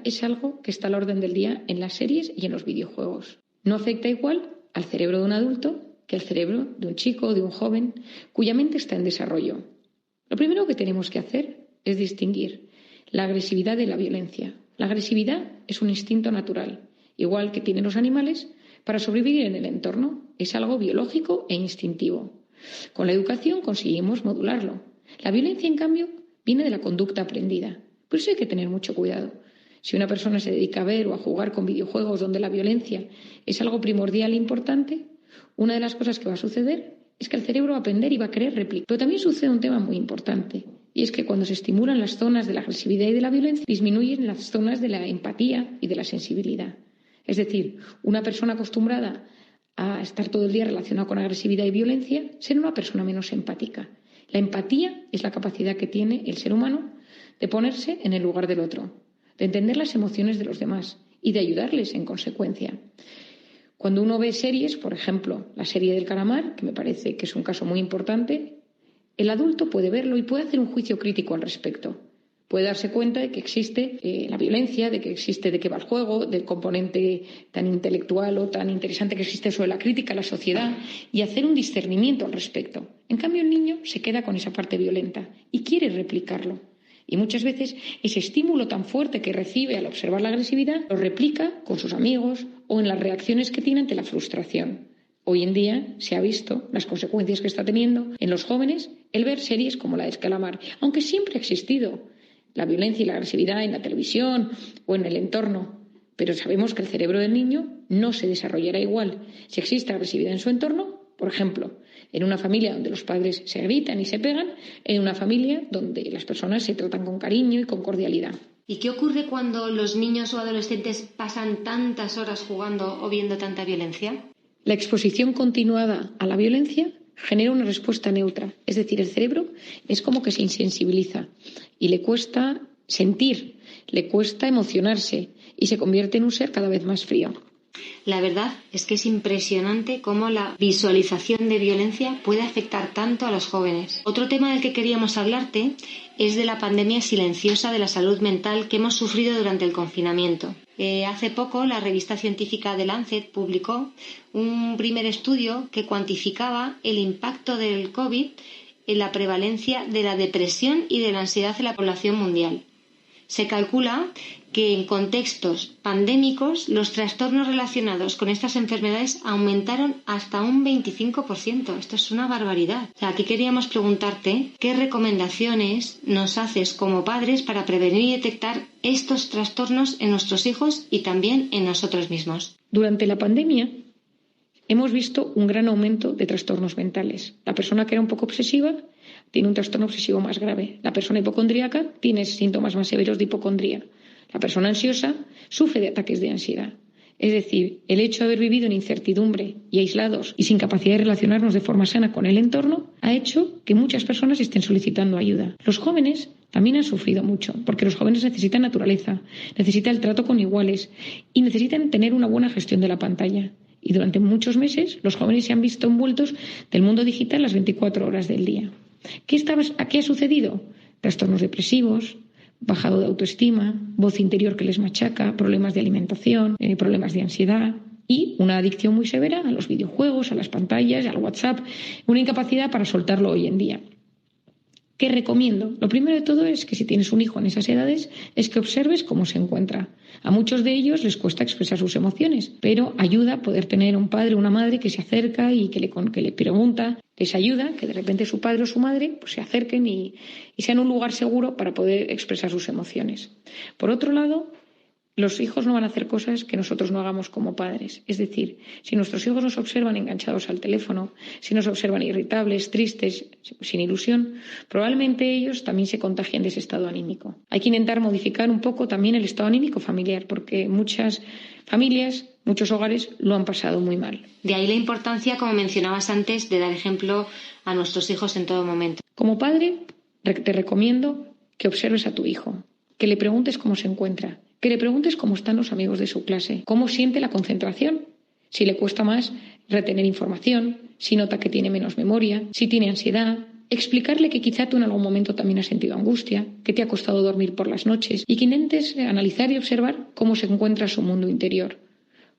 es algo que está a la orden del día en las series y en los videojuegos. No afecta igual al cerebro de un adulto que al cerebro de un chico o de un joven cuya mente está en desarrollo. Lo primero que tenemos que hacer es distinguir la agresividad de la violencia. La agresividad es un instinto natural, igual que tienen los animales, para sobrevivir en el entorno. Es algo biológico e instintivo. Con la educación conseguimos modularlo. La violencia, en cambio, viene de la conducta aprendida. Por eso hay que tener mucho cuidado. Si una persona se dedica a ver o a jugar con videojuegos donde la violencia es algo primordial e importante, una de las cosas que va a suceder es que el cerebro va a aprender y va a querer replicar. Pero también sucede un tema muy importante, y es que cuando se estimulan las zonas de la agresividad y de la violencia, disminuyen las zonas de la empatía y de la sensibilidad. Es decir, una persona acostumbrada a estar todo el día relacionada con agresividad y violencia será una persona menos empática. La empatía es la capacidad que tiene el ser humano de ponerse en el lugar del otro, de entender las emociones de los demás y de ayudarles en consecuencia. Cuando uno ve series, por ejemplo, la serie del calamar, que me parece que es un caso muy importante, el adulto puede verlo y puede hacer un juicio crítico al respecto. Puede darse cuenta de que existe la violencia, de que existe de qué va el juego, del componente tan intelectual o tan interesante que existe sobre la crítica a la sociedad y hacer un discernimiento al respecto. En cambio, el niño se queda con esa parte violenta y quiere replicarlo. Y muchas veces ese estímulo tan fuerte que recibe al observar la agresividad lo replica con sus amigos o en las reacciones que tiene ante la frustración. Hoy en día se ha visto las consecuencias que está teniendo en los jóvenes el ver series como la de Calamar, aunque siempre ha existido la violencia y la agresividad en la televisión o en el entorno. Pero sabemos que el cerebro del niño no se desarrollará igual si existe agresividad en su entorno, por ejemplo, en una familia donde los padres se gritan y se pegan, en una familia donde las personas se tratan con cariño y con cordialidad. ¿Y qué ocurre cuando los niños o adolescentes pasan tantas horas jugando o viendo tanta violencia? La exposición continuada a la violencia genera una respuesta neutra. Es decir, el cerebro es como que se insensibiliza y le cuesta sentir, le cuesta emocionarse y se convierte en un ser cada vez más frío. La verdad es que es impresionante cómo la visualización de violencia puede afectar tanto a los jóvenes. Otro tema del que queríamos hablarte es de la pandemia silenciosa de la salud mental que hemos sufrido durante el confinamiento. Hace poco la revista científica The Lancet publicó un primer estudio que cuantificaba el impacto del COVID en la prevalencia de la depresión y de la ansiedad en la población mundial. Se calcula que en contextos pandémicos los trastornos relacionados con estas enfermedades aumentaron hasta un 25%. Esto es una barbaridad. Aquí queríamos preguntarte qué recomendaciones nos haces como padres para prevenir y detectar estos trastornos en nuestros hijos y también en nosotros mismos. Durante la pandemia hemos visto un gran aumento de trastornos mentales. La persona que era un poco obsesiva tiene un trastorno obsesivo más grave. La persona hipocondríaca tiene síntomas más severos de hipocondría. La persona ansiosa sufre de ataques de ansiedad. Es decir, el hecho de haber vivido en incertidumbre y aislados y sin capacidad de relacionarnos de forma sana con el entorno ha hecho que muchas personas estén solicitando ayuda. Los jóvenes también han sufrido mucho, porque los jóvenes necesitan naturaleza, necesitan el trato con iguales y necesitan tener una buena gestión de la pantalla. Y durante muchos meses los jóvenes se han visto envueltos del mundo digital las 24 horas del día. ¿Qué ha sucedido? Trastornos depresivos, bajado de autoestima, voz interior que les machaca, problemas de alimentación, problemas de ansiedad y una adicción muy severa a los videojuegos, a las pantallas, al WhatsApp, una incapacidad para soltarlo hoy en día. ¿Qué recomiendo? Lo primero de todo es que si tienes un hijo en esas edades es que observes cómo se encuentra. A muchos de ellos les cuesta expresar sus emociones, pero ayuda poder tener un padre o una madre que se acerca y que le pregunta, les ayuda, que de repente su padre o su madre pues, se acerquen y sean un lugar seguro para poder expresar sus emociones. Por otro lado, los hijos no van a hacer cosas que nosotros no hagamos como padres. Es decir, si nuestros hijos nos observan enganchados al teléfono, si nos observan irritables, tristes, sin ilusión, probablemente ellos también se contagien de ese estado anímico. Hay que intentar modificar un poco también el estado anímico familiar, porque muchas familias, muchos hogares lo han pasado muy mal. De ahí la importancia, como mencionabas antes, de dar ejemplo a nuestros hijos en todo momento. Como padre, te recomiendo que observes a tu hijo, que le preguntes cómo se encuentra, que le preguntes cómo están los amigos de su clase, cómo siente la concentración, si le cuesta más retener información, si nota que tiene menos memoria, si tiene ansiedad, explicarle que quizá tú en algún momento también has sentido angustia, que te ha costado dormir por las noches y que intentes analizar y observar cómo se encuentra su mundo interior.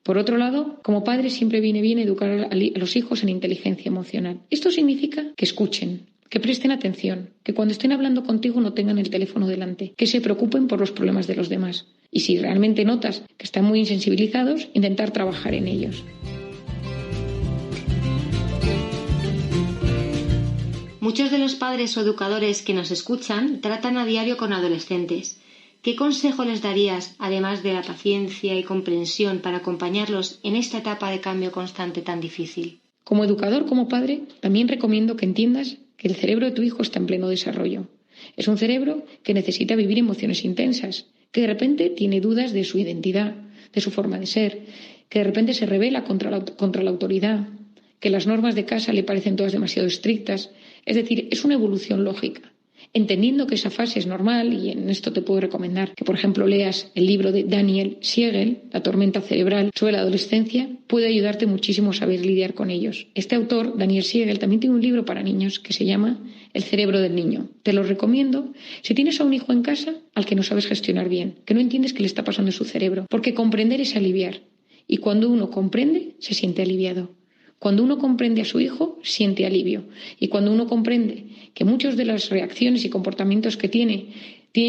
Por otro lado, como padre siempre viene bien educar a los hijos en inteligencia emocional. Esto significa que escuchen, que presten atención, que cuando estén hablando contigo no tengan el teléfono delante, que se preocupen por los problemas de los demás. Y si realmente notas que están muy insensibilizados, intentar trabajar en ellos. Muchos de los padres o educadores que nos escuchan tratan a diario con adolescentes. ¿Qué consejo les darías, además de la paciencia y comprensión, para acompañarlos en esta etapa de cambio constante tan difícil? Como educador, como padre, también recomiendo que entiendas que el cerebro de tu hijo está en pleno desarrollo. Es un cerebro que necesita vivir emociones intensas, que de repente tiene dudas de su identidad, de su forma de ser, que de repente se rebela contra la autoridad, que las normas de casa le parecen todas demasiado estrictas. Es decir, es una evolución lógica. Entendiendo que esa fase es normal, y en esto te puedo recomendar que, por ejemplo, leas el libro de Daniel Siegel, La tormenta cerebral, sobre la adolescencia, puede ayudarte muchísimo a saber lidiar con ellos. Este autor, Daniel Siegel, también tiene un libro para niños que se llama El cerebro del niño. Te lo recomiendo si tienes a un hijo en casa al que no sabes gestionar bien, que no entiendes qué le está pasando en su cerebro, porque comprender es aliviar. Y cuando uno comprende, se siente aliviado. Cuando uno comprende a su hijo, siente alivio. Y cuando uno comprende que muchas de las reacciones y comportamientos que tienen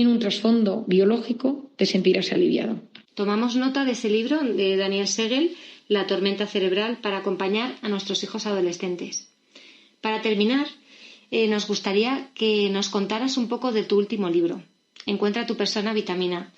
un trasfondo biológico, te sentirás aliviado. Tomamos nota de ese libro de Daniel Siegel, La tormenta cerebral, para acompañar a nuestros hijos adolescentes. Para terminar, nos gustaría que nos contaras un poco de tu último libro, Encuentra tu persona vitamina.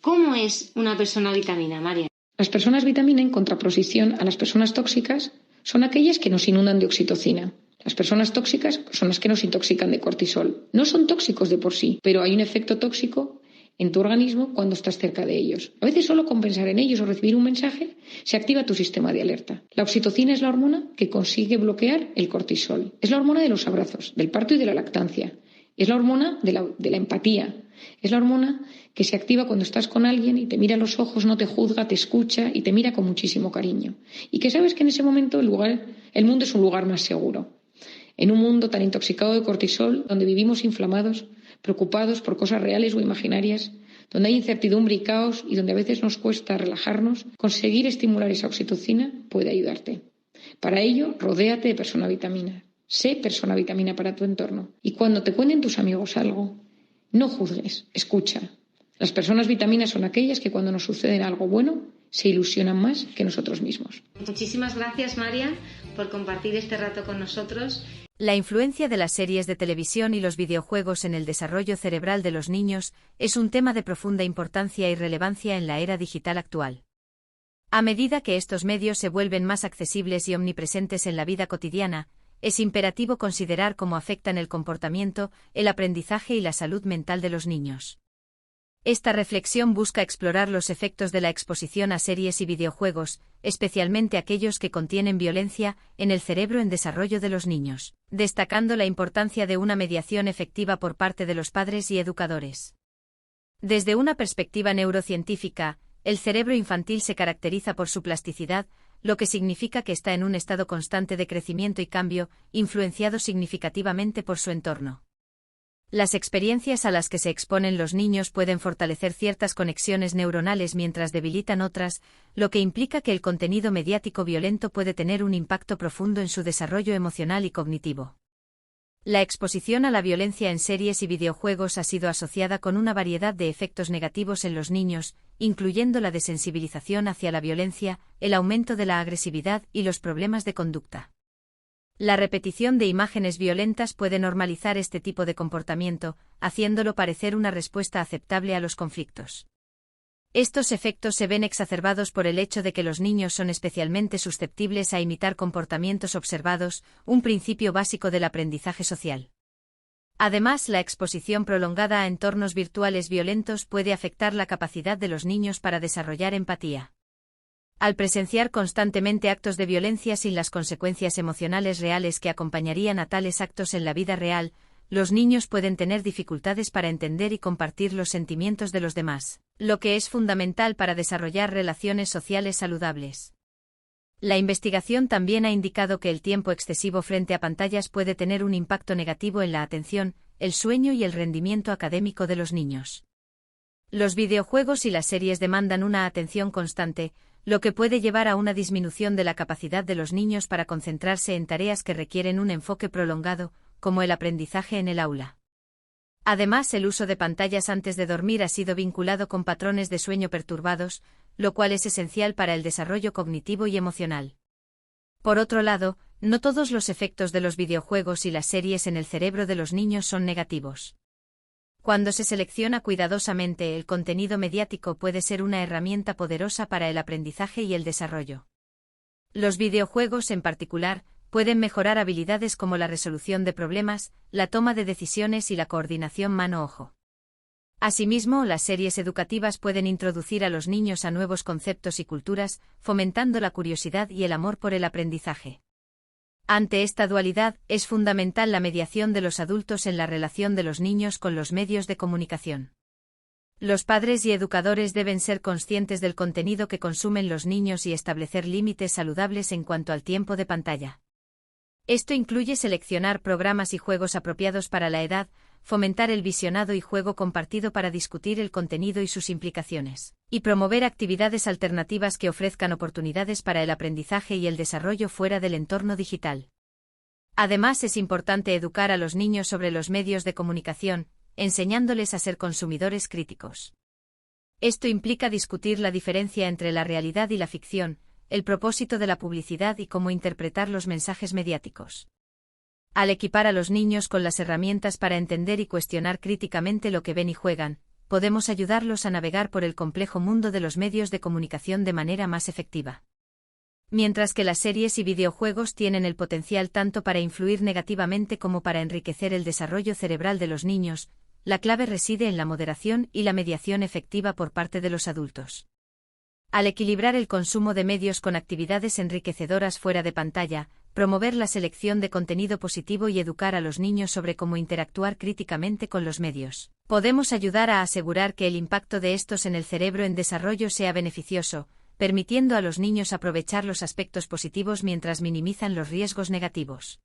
¿Cómo es una persona vitamina, María? Las personas vitamina, en contraposición a las personas tóxicas, son aquellas que nos inundan de oxitocina. Las personas tóxicas son las que nos intoxican de cortisol. No son tóxicos de por sí, pero hay un efecto tóxico en tu organismo cuando estás cerca de ellos. A veces solo con pensar en ellos o recibir un mensaje se activa tu sistema de alerta. La oxitocina es la hormona que consigue bloquear el cortisol. Es la hormona de los abrazos, del parto y de la lactancia. Es la hormona de la empatía. Es la hormona que se activa cuando estás con alguien y te mira a los ojos, no te juzga, te escucha y te mira con muchísimo cariño. Y que sabes que en ese momento el mundo es un lugar más seguro. En un mundo tan intoxicado de cortisol, donde vivimos inflamados, preocupados por cosas reales o imaginarias, donde hay incertidumbre y caos y donde a veces nos cuesta relajarnos, conseguir estimular esa oxitocina puede ayudarte. Para ello, rodéate de persona vitamina. Sé persona vitamina para tu entorno. Y cuando te cuenten tus amigos algo, no juzgues, escucha. Las personas vitaminas son aquellas que cuando nos sucede algo bueno se ilusionan más que nosotros mismos. Muchísimas gracias, María, por compartir este rato con nosotros. La influencia de las series de televisión y los videojuegos en el desarrollo cerebral de los niños es un tema de profunda importancia y relevancia en la era digital actual. A medida que estos medios se vuelven más accesibles y omnipresentes en la vida cotidiana, es imperativo considerar cómo afectan el comportamiento, el aprendizaje y la salud mental de los niños. Esta reflexión busca explorar los efectos de la exposición a series y videojuegos, especialmente aquellos que contienen violencia, en el cerebro en desarrollo de los niños, destacando la importancia de una mediación efectiva por parte de los padres y educadores. Desde una perspectiva neurocientífica, el cerebro infantil se caracteriza por su plasticidad, lo que significa que está en un estado constante de crecimiento y cambio, influenciado significativamente por su entorno. Las experiencias a las que se exponen los niños pueden fortalecer ciertas conexiones neuronales mientras debilitan otras, lo que implica que el contenido mediático violento puede tener un impacto profundo en su desarrollo emocional y cognitivo. La exposición a la violencia en series y videojuegos ha sido asociada con una variedad de efectos negativos en los niños, incluyendo la desensibilización hacia la violencia, el aumento de la agresividad y los problemas de conducta. La repetición de imágenes violentas puede normalizar este tipo de comportamiento, haciéndolo parecer una respuesta aceptable a los conflictos. Estos efectos se ven exacerbados por el hecho de que los niños son especialmente susceptibles a imitar comportamientos observados, un principio básico del aprendizaje social. Además, la exposición prolongada a entornos virtuales violentos puede afectar la capacidad de los niños para desarrollar empatía. Al presenciar constantemente actos de violencia sin las consecuencias emocionales reales que acompañarían a tales actos en la vida real, los niños pueden tener dificultades para entender y compartir los sentimientos de los demás, lo que es fundamental para desarrollar relaciones sociales saludables. La investigación también ha indicado que el tiempo excesivo frente a pantallas puede tener un impacto negativo en la atención, el sueño y el rendimiento académico de los niños. Los videojuegos y las series demandan una atención constante, lo que puede llevar a una disminución de la capacidad de los niños para concentrarse en tareas que requieren un enfoque prolongado, como el aprendizaje en el aula. Además, el uso de pantallas antes de dormir ha sido vinculado con patrones de sueño perturbados, lo cual es esencial para el desarrollo cognitivo y emocional. Por otro lado, no todos los efectos de los videojuegos y las series en el cerebro de los niños son negativos. Cuando se selecciona cuidadosamente, el contenido mediático puede ser una herramienta poderosa para el aprendizaje y el desarrollo. Los videojuegos, en particular, pueden mejorar habilidades como la resolución de problemas, la toma de decisiones y la coordinación mano-ojo. Asimismo, las series educativas pueden introducir a los niños a nuevos conceptos y culturas, fomentando la curiosidad y el amor por el aprendizaje. Ante esta dualidad, es fundamental la mediación de los adultos en la relación de los niños con los medios de comunicación. Los padres y educadores deben ser conscientes del contenido que consumen los niños y establecer límites saludables en cuanto al tiempo de pantalla. Esto incluye seleccionar programas y juegos apropiados para la edad, fomentar el visionado y juego compartido para discutir el contenido y sus implicaciones, y promover actividades alternativas que ofrezcan oportunidades para el aprendizaje y el desarrollo fuera del entorno digital. Además, es importante educar a los niños sobre los medios de comunicación, enseñándoles a ser consumidores críticos. Esto implica discutir la diferencia entre la realidad y la ficción, el propósito de la publicidad y cómo interpretar los mensajes mediáticos. Al equipar a los niños con las herramientas para entender y cuestionar críticamente lo que ven y juegan, podemos ayudarlos a navegar por el complejo mundo de los medios de comunicación de manera más efectiva. Mientras que las series y videojuegos tienen el potencial tanto para influir negativamente como para enriquecer el desarrollo cerebral de los niños, la clave reside en la moderación y la mediación efectiva por parte de los adultos. Al equilibrar el consumo de medios con actividades enriquecedoras fuera de pantalla, promover la selección de contenido positivo y educar a los niños sobre cómo interactuar críticamente con los medios, podemos ayudar a asegurar que el impacto de estos en el cerebro en desarrollo sea beneficioso, permitiendo a los niños aprovechar los aspectos positivos mientras minimizan los riesgos negativos.